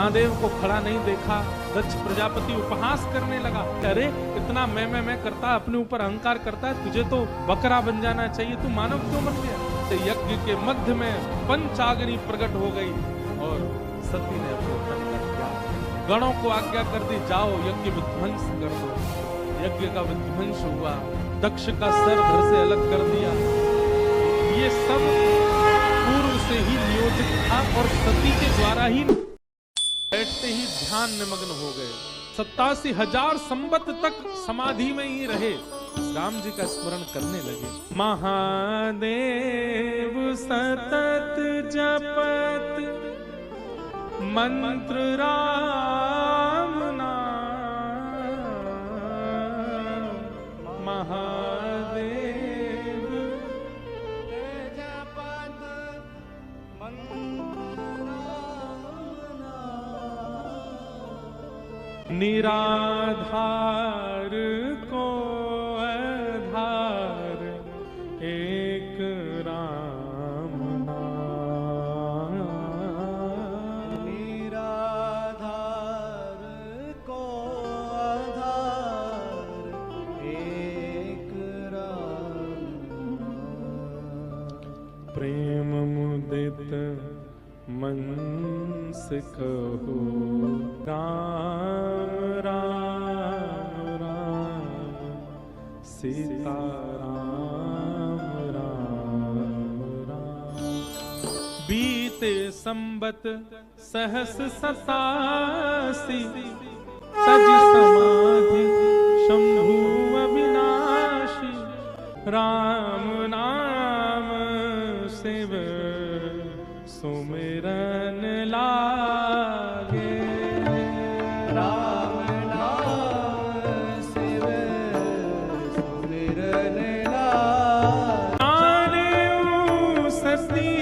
महादेव को खड़ा नहीं देखा, दक्ष प्रजापति उपहास करने लगा। अरे इतना मैं करता, अपने ऊपर अहंकार करता है, तुझे तो बकरा बन जाना चाहिए, तू मानव क्यों बन गया? यज्ञ के मध्य में पंचाग्नि प्रकट हो गई और सती ने अपने तन का त्याग, गणों को आज्ञा कर दी, जाओ यज्ञ विध्वंस कर दो। यज्ञ का विध्वंस हुआ, दक्ष का सर धड़ से अलग कर दिया। ये सब पूर्व से ही नियोजित था और सती के द्वारा ही बैठते ही ध्यान निमग्न हो गए। 87,000 संवत तक समाधि में ही रहे, राम जी का स्मरण करने लगे। महादेव सतत जपत मंत्र राम नाम, महादेव जपत मंत्र राम नाम, निराधार को आधार एक राम नाम, निराधार को आधार एक राम नाम, प्रेम मुदित मन से कहो राम राम राम, सीता राम राम राम। बीते संबत सहस 87, सजी समाधि शंभु अविनाशी, राम नाम शिव सुमिरन लागे, राम नाम शिव सुमिरन लागे। सती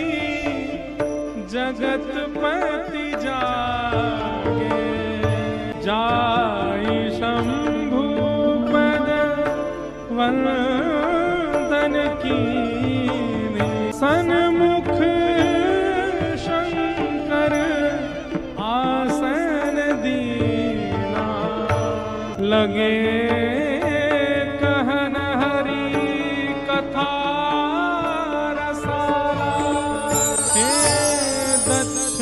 जगत पति जागे, जाई शंभु पद वंदन की, सन्मुख शंकर आसन दीना, लगे कहन हरि कथा रसाला, हे दक्ष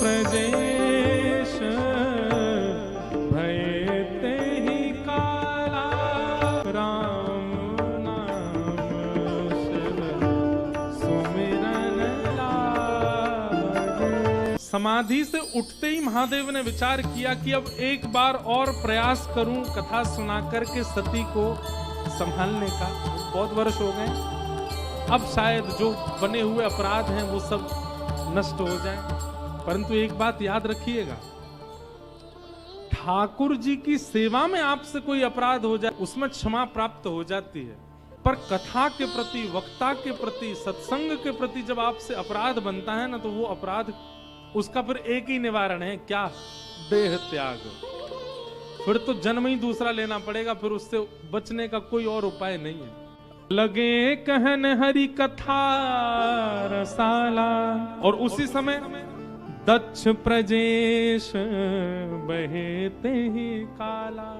प्रजेश भय तेहि काला, राम नाम शिव सुमिरन लागे। समाधि से उठते ही महादेव ने विचार किया कि अब एक बार और प्रयास करूं कथा सुनाकर के सती को संभालने का। बहुत वर्ष हो गए, अब शायद जो बने हुए अपराध हैं वो सब नष्ट हो जाएं। परंतु एक बात याद रखिएगा, ठाकुर जी की सेवा में आपसे कोई अपराध हो जाए उसमें क्षमा प्राप्त हो जाती है, पर कथा के प्रति, वक्ता के प्रति, सत्संग के प्रति जब आपसे अपराध बनता है ना, तो वो अपराध, उसका फिर एक ही निवारण है, क्या? देह त्याग। फिर तो जन्म ही दूसरा लेना पड़ेगा, फिर उससे बचने का कोई और उपाय नहीं है। लगे कहन हरि कथा रसाला, और उसी समय दक्ष प्रजेश बहेते ही काला,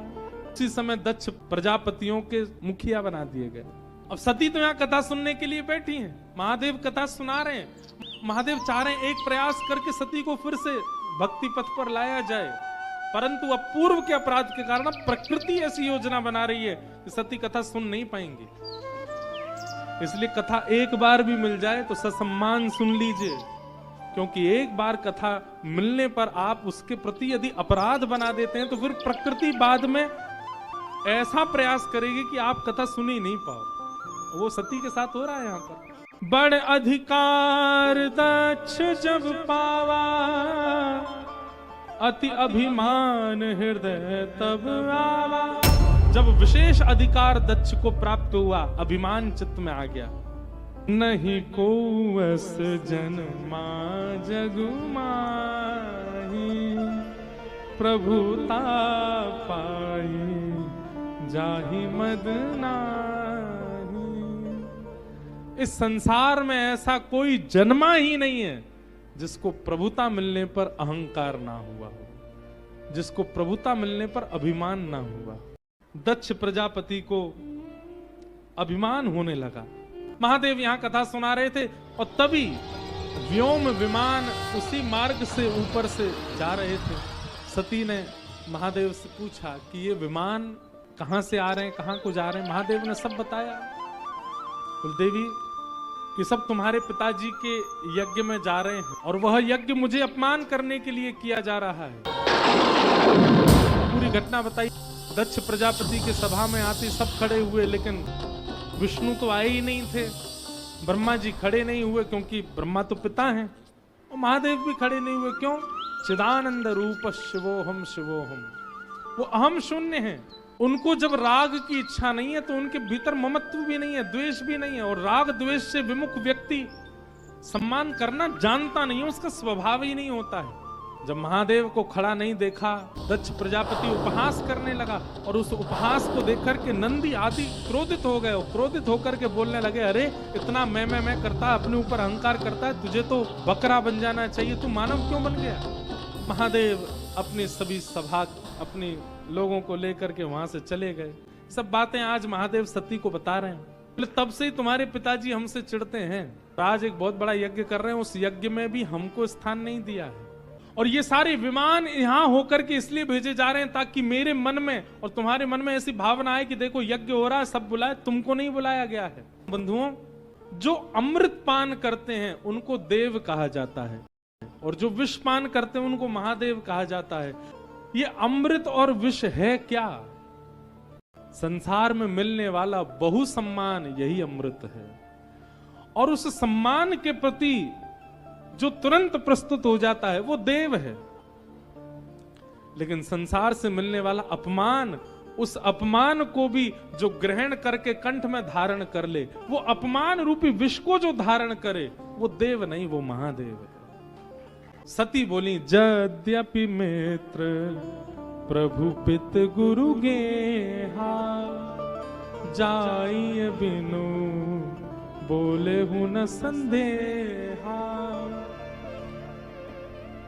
उसी समय दक्ष प्रजापतियों के मुखिया बना दिए गए। अब सती तो यहाँ कथा सुनने के लिए बैठी हैं, महादेव कथा सुना रहे हैं। महादेव चाह रहे हैं एक प्रयास करके सती को फिर से भक्ति पथ पर लाया जाए, परंतु अब पूर्व के अपराध के कारण प्रकृति ऐसी योजना बना रही है कि सती कथा सुन नहीं पाएंगी। इसलिए कथा एक बार भी मिल जाए तो ससम्मान सुन लीजिए, क्योंकि एक बार कथा मिलने पर आप उसके प्रति यदि अपराध बना देते हैं तो फिर प्रकृति बाद में ऐसा प्रयास करेगी कि आप कथा सुन ही नहीं पाओ। वो सती के साथ हो रहा है यहाँ पर। बड़ अधिकार दक्ष जब पावा, अति अभिमान हृदय तब आवा। जब विशेष अधिकार दक्ष को प्राप्त हुआ, अभिमान चित्त में आ गया। नहीं को अस जन्मा जग माही, प्रभुता पाई जाहि मद नाही। इस संसार में ऐसा कोई जन्मा ही नहीं है जिसको प्रभुता मिलने पर अहंकार ना हुआ हो, जिसको प्रभुता मिलने पर अभिमान ना हुआ। दक्ष प्रजापति को अभिमान होने लगा। महादेव यहां कथा सुना रहे थे और तभी व्योम विमान उसी मार्ग से ऊपर से जा रहे थे। सती ने महादेव से पूछा कि ये विमान कहां से आ रहे हैं, कहां को जा रहे हैं। महादेव ने सब बताया। कुलदेवी, ये सब तुम्हारे पिताजी के यज्ञ में जा रहे हैं और वह यज्ञ मुझे अपमान करने के लिए किया जा रहा है। पूरी घटना बताई। दक्ष प्रजापति के सभा में आते सब खड़े हुए, लेकिन विष्णु तो आए ही नहीं थे। ब्रह्मा जी खड़े नहीं हुए क्योंकि ब्रह्मा तो पिता हैं, और महादेव भी खड़े नहीं हुए। क्यों? चिदानंद रूप शिवोहम शिवोहम। वो अहम शून्य है। उनको जब राग की इच्छा नहीं है तो उनके भीतर ममत्व भी नहीं है, द्वेष भी नहीं है। और राग द्वेष से विमुख व्यक्ति सम्मान करना जानता नहीं है, उसका स्वभाव ही नहीं होता है। जब महादेव को खड़ा नहीं देखा, दक्ष प्रजापति उपहास करने लगा और उस उपहास को देख करके नंदी आदि क्रोधित हो गए। क्रोधित होकर के बोलने लगे, अरे इतना मैं करता, अपने ऊपर अहंकार करता है, तुझे तो बकरा बन जाना चाहिए, तू मानव क्यों बन गया? महादेव अपनी सभी सभा अपनी लोगों को लेकर के वहां से चले गए। सब बातें आज महादेव सती को बता रहे हैं। तब से ही तुम्हारे पिताजी हमसे चिढ़ते हैं। आज एक बहुत बड़ा यज्ञ कर रहे हैं, उस यज्ञ में भी हमको स्थान नहीं दिया है। और ये सारे विमान यहां होकर के इसलिए भेजे जा रहे हैं ताकि मेरे मन में और तुम्हारे मन में ऐसी भावना है कि देखो यज्ञ हो रहा है, सब बुलाए, तुमको नहीं बुलाया गया है। बंधुओं, जो अमृत पान करते हैं उनको देव कहा जाता है, और जो विष पान करते हैं उनको महादेव कहा जाता है। ये अमृत और विष है क्या? संसार में मिलने वाला बहु सम्मान यही अमृत है, और उस सम्मान के प्रति जो तुरंत प्रस्तुत हो जाता है वो देव है। लेकिन संसार से मिलने वाला अपमान, उस अपमान को भी जो ग्रहण करके कंठ में धारण कर ले, वो अपमान रूपी विष को जो धारण करे, वो देव नहीं, वो महादेव है। सती बोली, यद्यपि मित्र प्रभु पित गुरु गेहा, जाइए बिनु बोले हूं न संदेहा।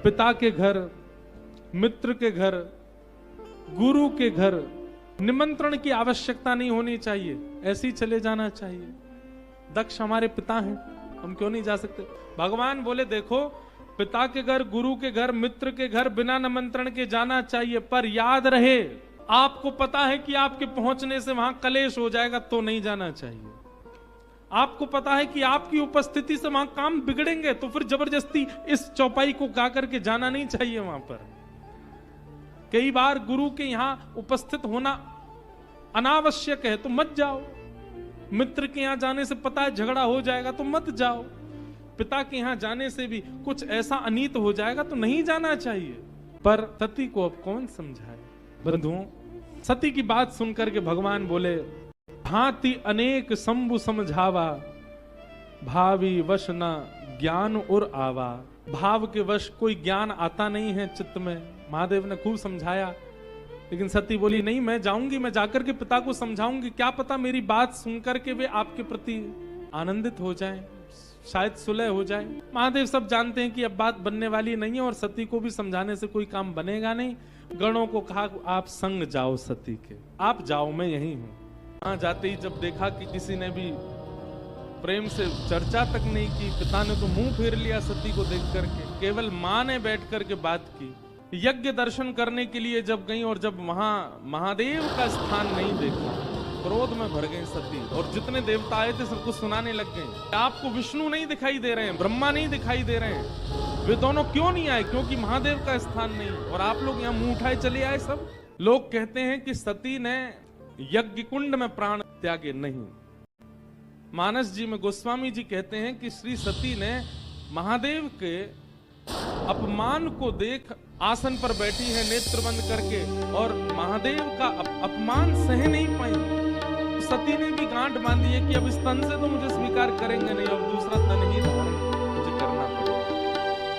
पिता के घर, मित्र के घर, गुरु के घर निमंत्रण की आवश्यकता नहीं होनी चाहिए, ऐसे ही चले जाना चाहिए। दक्ष हमारे पिता हैं, हम क्यों नहीं जा सकते? भगवान बोले, देखो पिता के घर, गुरु के घर, मित्र के घर बिना निमंत्रण के जाना चाहिए, पर याद रहे आपको पता है कि आपके पहुंचने से वहां कलेश हो जाएगा तो नहीं जाना चाहिए। आपको पता है कि आपकी उपस्थिति से वहां काम बिगड़ेंगे तो फिर जबरदस्ती इस चौपाई को गा करके जाना नहीं चाहिए वहां पर। कई बार गुरु के यहां उपस्थित होना अनावश्यक है तो मत जाओ। मित्र के यहां जाने से पता है झगड़ा हो जाएगा तो मत जाओ। पिता के यहां जाने से भी कुछ ऐसा अनीत हो जाएगा तो नहीं जाना चाहिए। पर सती को अब कौन समझाए? बंधुओं, सती की बात सुनकर के भगवान बोले, भांति अनेक शंभु समझावा, भावी वश न ज्ञान और आवा। भाव के वश कोई ज्ञान आता नहीं है चित्त में। महादेव ने खूब समझाया, लेकिन सती बोली, नहीं, मैं जाऊंगी, मैं जाकर के पिता को समझाऊंगी, क्या पता मेरी बात सुनकर के वे आपके प्रति आनंदित हो जाएं, शायद सुलह हो जाए। महादेव सब जानते हैं कि अब बात बनने वाली नहीं है और सती को भी समझाने से कोई काम बनेगा नहीं। गणों को कहा, आप संग जाओ सती के, आप जाओ, मैं यही हूं। वहां जाते ही जब देखा कि किसी ने भी प्रेम से चर्चा तक नहीं की, पिता ने तो मुंह फेर लिया सती को देख करके, केवल मां ने बैठ करके बात की। यज्ञ दर्शन करने के लिए जब गई और जब वहां महादेव का स्थान नहीं देखा, क्रोध में भर गई सती और जितने देवता आए थे सबको सुनाने लग गए, आपको विष्णु नहीं दिखाई दे रहे हैं, ब्रह्मा नहीं दिखाई दे रहे हैं, वे दोनों क्यों नहीं आए? क्योंकि महादेव का स्थान नहीं, और आप लोग यहाँ मुंह उठाए चले आए सब। लोग कहते हैं कि सती ने यज्ञ कुंड में प्राण त्यागे नहीं। मानस जी में गोस्वामी जी कहते हैं कि श्री सती ने महादेव के अपमान को देख आसन पर बैठी है नेत्र बंद करके, और महादेव का अपमान सह नहीं पाई। सती ने भी गांठ बांधी है कि अब इस तन से तो मुझे स्वीकार करेंगे नहीं, अब दूसरा तन ही धारण मुझे करना पड़ेगा।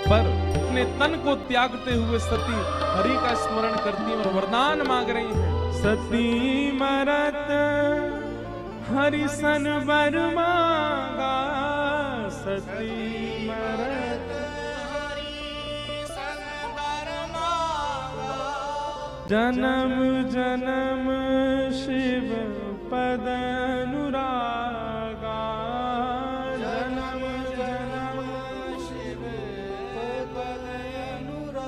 पर अपने तन को त्यागते हुए सती हरि का स्मरण करती और वरदान मांग रही है। सती मरत हरि सन वर मांगा, सती मरत जन्म जन्म शिव पद अनुरागा, जन्म जन्म शिव पद अनुरागा।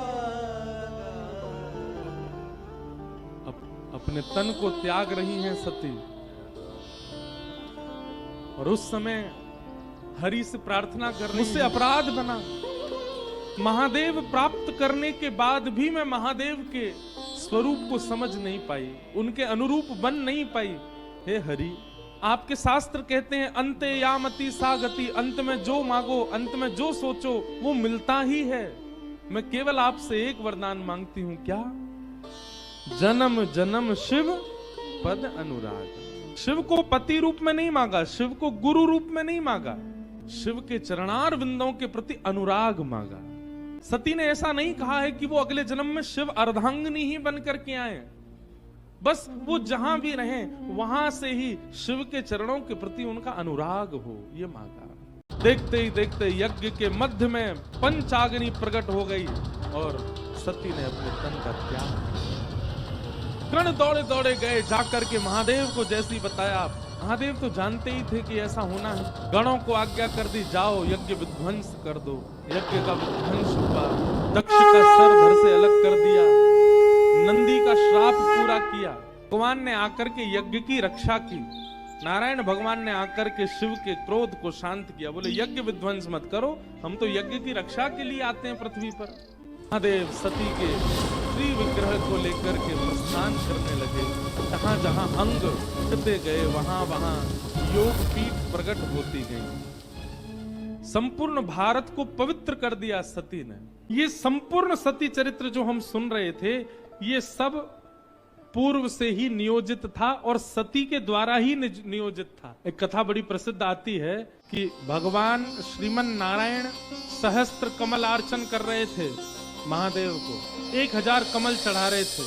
अपने तन को त्याग रही हैं सती, और उस समय हरि से प्रार्थना कर रही, मुझसे अपराध बना, महादेव प्राप्त करने के बाद भी मैं महादेव के स्वरूप को समझ नहीं पाई, उनके अनुरूप बन नहीं पाई। हे हरि, आपके शास्त्र कहते हैं अंते यामति सा गति, अंत में जो मांगो, अंत में जो सोचो वो मिलता ही है। मैं केवल आपसे एक वरदान मांगती हूं, क्या? जन्म जन्म शिव पद अनुराग। शिव को पति रूप में नहीं मांगा, शिव को गुरु रूप में नहीं मांगा, शिव के चरणार बिंदों के प्रति अनुराग मांगा। सती ने ऐसा नहीं कहा है कि वो अगले जन्म में शिव अर्धांगिनी ही बन करके आए, बस वो जहां भी रहे वहां से ही शिव के चरणों के प्रति उनका अनुराग हो, ये मांगा। देखते ही देखते यज्ञ के मध्य में पंचाग्नि प्रकट हो गई और सती ने अपने तन का त्याग। कर्ण दौड़े दौड़े गए, जाकर के महादेव को जैसी बताया, महादेव तो जानते ही थे कि ऐसा होना है। गणों को आज्ञा कर दी, जाओ यज्ञ विध्वंस कर दो। यज्ञ का विध्वंस हुआ, दक्ष का सर धड़ से अलग कर दिया, नंदी का श्राप पूरा किया। भगवान ने आकर के यज्ञ की रक्षा की, नारायण भगवान ने आकर के शिव के क्रोध को शांत किया। बोले यज्ञ विध्वंस मत करो, हम तो यज्ञ की रक्षा के लिए आते हैं पृथ्वी पर। महादेव सती के श्री विग्रह को लेकर के प्रस्थान करने लगे। जहां जहां अंग उठते गए वहां वहां योग पीठ प्रकट होती गई। संपूर्ण भारत को पवित्र कर दिया सती ने। ये संपूर्ण सती चरित्र जो हम सुन रहे थे, ये सब पूर्व से ही नियोजित था और सती के द्वारा ही नियोजित था। एक कथा बड़ी प्रसिद्ध आती है कि भगवान श्रीमन नारायण सहस्त्र कमल अर्चन कर रहे थे महादेव को, 1000 कमल चढ़ा रहे थे।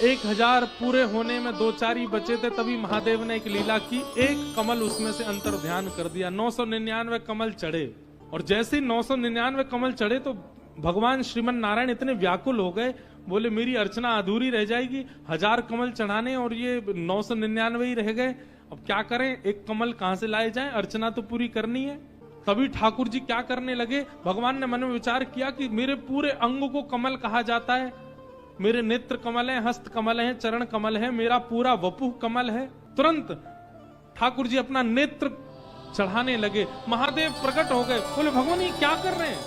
1000 पूरे होने में 2-4 ही बचे थे, तभी महादेव ने एक लीला की, एक कमल उसमें से अंतर ध्यान कर दिया। 999 कमल चढ़े, और जैसे ही 999 कमल चढ़े तो भगवान श्रीमन नारायण इतने व्याकुल हो गए, बोले मेरी अर्चना अधूरी रह जाएगी, 1000 कमल चढ़ाने और ये 999 ही रह गए, अब क्या करें, एक कमल कहां से लाए जाएं, अर्चना तो पूरी करनी है। तभी ठाकुर जी क्या करने लगे, भगवान ने मन में विचार किया कि मेरे पूरे अंग को कमल कहा जाता है, मेरे नेत्र कमल है, हस्त कमल है, चरण कमल है, मेरा पूरा वपुः कमल है। तुरंत ठाकुर जी अपना नेत्र चढ़ाने लगे, महादेव प्रकट हो गए। बोले भगवान ये क्या कर रहे हैं?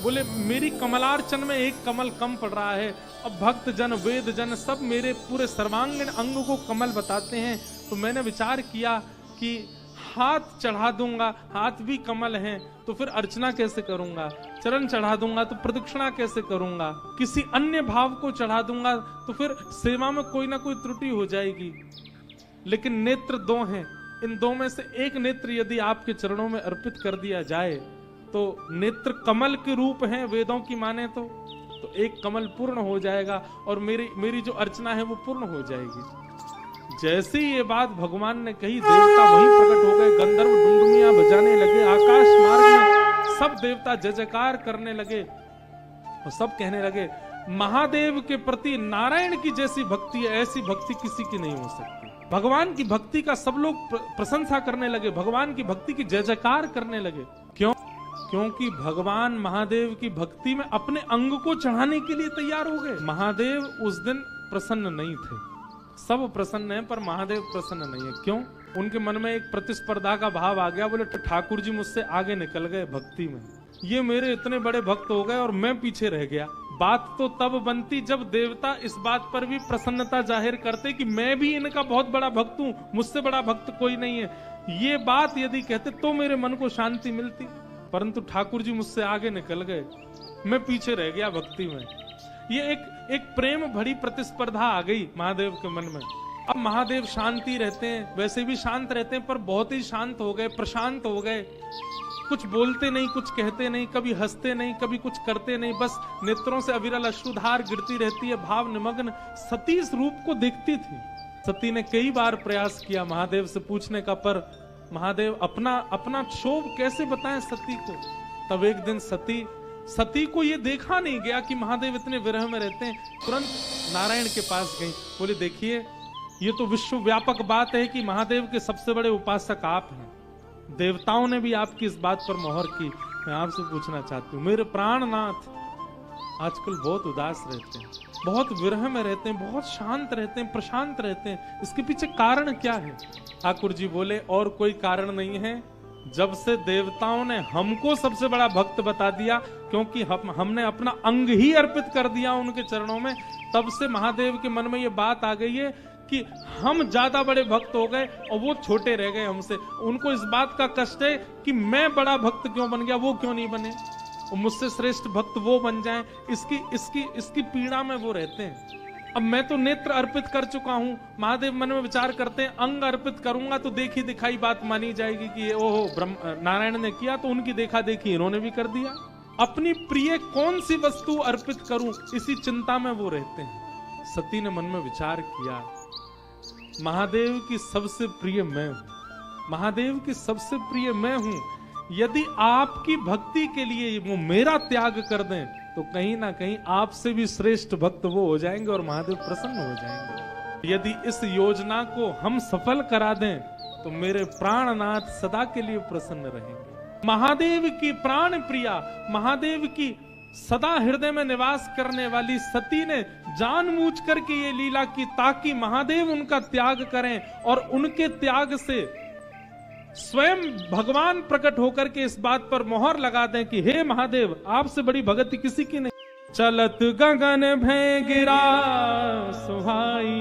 बोले मेरी कमलार्चन में एक कमल कम पड़ रहा है। अब भक्त जन वेद जन सब मेरे पूरे सर्वांगीण अंग को कमल बताते हैं, तो मैंने विचार किया कि हाथ चढ़ा दूंगा, हाथ भी कमल हैं, तो फिर अर्चना कैसे करूंगा, चरण चढ़ा दूंगा तो प्रदक्षिणा कैसे करूंगा, किसी अन्य भाव को चढ़ा दूंगा तो फिर सेवा में कोई ना कोई त्रुटि हो जाएगी। लेकिन नेत्र 2 हैं, इन 2 में से एक नेत्र यदि आपके चरणों में अर्पित कर दिया जाए तो नेत्र कमल के रूप हैं वेदों की माने तो एक कमल पूर्ण हो जाएगा और मेरी जो अर्चना है वो पूर्ण हो जाएगी। जैसे ही ये बात भगवान ने कही, देवता वहीं प्रकट हो गए, गंधर्व डुंडुमियां बजाने लगे, आकाश मार्ग में सब देवता जय जयकार करने लगे और सब कहने लगे महादेव के प्रति नारायण की जैसी भक्ति है, ऐसी भक्ति किसी की नहीं हो सकती। भगवान की भक्ति का सब लोग प्रशंसा करने लगे, भगवान की भक्ति की जय जयकार करने लगे। क्यों? क्योंकि भगवान महादेव की भक्ति में अपने अंग को चढ़ाने के लिए तैयार हो गए। महादेव उस दिन प्रसन्न नहीं थे, सब प्रसन्न हैं पर महादेव प्रसन्न नहीं है। क्यों? उनके मन में एक प्रतिस्पर्धा का भाव आ गया। बोले ठाकुर जी मुझसे आगे निकल गए भक्ति में, ये मेरे इतने बड़े भक्त हो गए और मैं पीछे रह गया। बात तो तब बनती जब देवता इस बात पर भी प्रसन्नता जाहिर करते कि मैं भी इनका बहुत बड़ा भक्त हूं, मुझसे बड़ा भक्त कोई नहीं है। ये बात यदि कहते तो मेरे मन को शांति मिलती, परंतु ठाकुर जी मुझसे आगे निकल गए, मैं पीछे रह गया भक्ति में। ये एक प्रेम भरी प्रतिस्पर्धा आ गई महादेव के मन में। अब महादेव शांति रहते हैं, वैसे भी शांत रहते हैं, पर बहुत ही शांत हो गए, प्रशांत हो गए। कुछ बोलते नहीं, कुछ कहते नहीं, कभी हंसते नहीं, कभी कुछ करते नहीं, बस नेत्रों से अविरल अश्रुधार गिरती रहती है, भाव निमग्न। सती इस रूप को देखती थी। सती ने कई बार प्रयास किया महादेव से पूछने का, पर महादेव अपना क्षोभ कैसे बताएं सती को। तब एक दिन सती सती को ये देखा नहीं गया कि महादेव इतने विरह में रहते हैं। तुरंत नारायण के पास गई, बोले देखिए ये तो विश्वव्यापक बात है कि महादेव के सबसे बड़े उपासक आप हैं, देवताओं ने भी आपकी इस बात पर मोहर की। मैं आपसे पूछना चाहती हूँ, मेरे प्राणनाथ आजकल बहुत उदास रहते हैं, बहुत विरह में रहते हैं, बहुत शांत रहते हैं, प्रशांत रहते हैं, इसके पीछे कारण क्या है? ठाकुर जी बोले और कोई कारण नहीं है, जब से देवताओं ने हमको सबसे बड़ा भक्त बता दिया, क्योंकि हमने अपना अंग ही अर्पित कर दिया उनके चरणों में, तब से महादेव के मन में ये बात आ गई है कि हम ज्यादा बड़े भक्त हो गए और वो छोटे रह गए हमसे। उनको इस बात का कष्ट है कि मैं बड़ा भक्त क्यों बन गया, वो क्यों नहीं बने, मुझसे श्रेष्ठ भक्त वो बन जाएं, इसकी पीड़ा में वो रहते हैं। अब मैं तो नेत्र अर्पित कर चुका हूं, महादेव मन में विचार करते हैं अंग अर्पित करूंगा तो देखी दिखाई बात मानी जाएगी कि ओहो नारायण ने किया तो उनकी देखा देखी इन्होंने भी कर दिया। अपनी प्रिय कौन सी वस्तु अर्पित करूं, इसी चिंता में वो रहते हैं। सती ने मन में विचार किया, महादेव की सबसे प्रिय मैं हूं, महादेव की सबसे प्रिय मैं हूं, यदि आपकी भक्ति के लिए वो मेरा त्याग कर दें तो कहीं ना कहीं आपसे भी श्रेष्ठ भक्त वो हो जाएंगे और महादेव प्रसन्न हो जाएंगे। यदि इस योजना को हम सफल करा दें तो मेरे प्राणनाथ सदा के लिए प्रसन्न रहेंगे। महादेव की प्राण प्रिया, महादेव की सदा हृदय में निवास करने वाली सती ने जानबूझ करके ये लीला की ताकि महादेव उनका त्याग करें और उनके त्याग से स्वयं भगवान प्रकट होकर के इस बात पर मोहर लगा दें कि हे महादेव आपसे बड़ी भक्ति किसी की नहीं। चलत गगन भय गिरा सुहाई,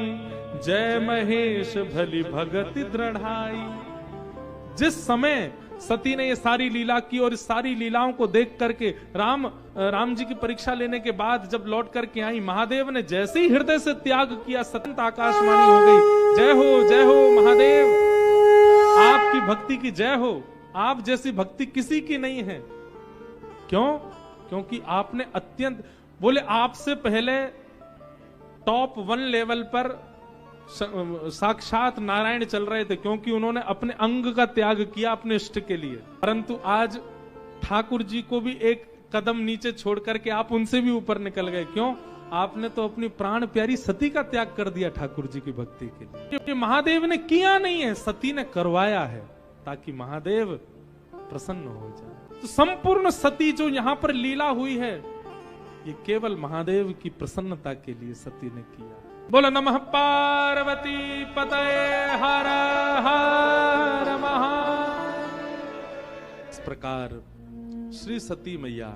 जय महेश भली भगति दृढ़ाई। जिस समय सती ने ये सारी लीला की और इस सारी लीलाओं को देख करके राम जी की परीक्षा लेने के बाद जब लौट करके आई, महादेव ने जैसे ही हृदय से त्याग किया, सतत आकाशवाणी हो गई, जय हो महादेव, आपकी भक्ति की जय हो, आप जैसी भक्ति किसी की नहीं है। क्यों? क्योंकि आपने अत्यंत, बोले आपसे पहले टॉप 1 लेवल पर साक्षात नारायण चल रहे थे, क्योंकि उन्होंने अपने अंग का त्याग किया अपने इष्ट के लिए। परंतु आज ठाकुर जी को भी एक कदम नीचे छोड़ करके आप उनसे भी ऊपर निकल गए। क्यों? आपने तो अपनी प्राण प्यारी सती का त्याग कर दिया ठाकुर जी की भक्ति के लिए। क्योंकि महादेव ने किया नहीं है, सती ने करवाया है ताकि महादेव प्रसन्न हो जाए। तो संपूर्ण सती जो यहाँ पर लीला हुई है, ये केवल महादेव की प्रसन्नता के लिए सती ने किया। बोलो नमः पार्वती पतये हर हर महादेव। इस प्रकार श्री सती मैया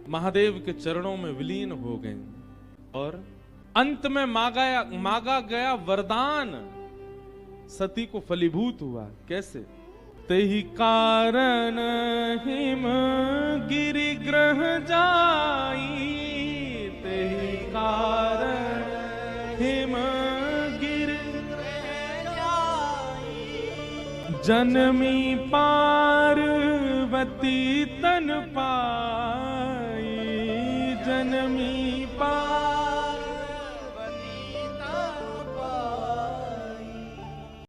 महादेव के चरणों में विलीन हो गए और अंत में मांगा गया वरदान सती को फलीभूत हुआ। कैसे? तेहि कारण हिम गिरि ग्रह जाई, तेहि कारण हिम गिरि जनमी पार्वती तन पाई,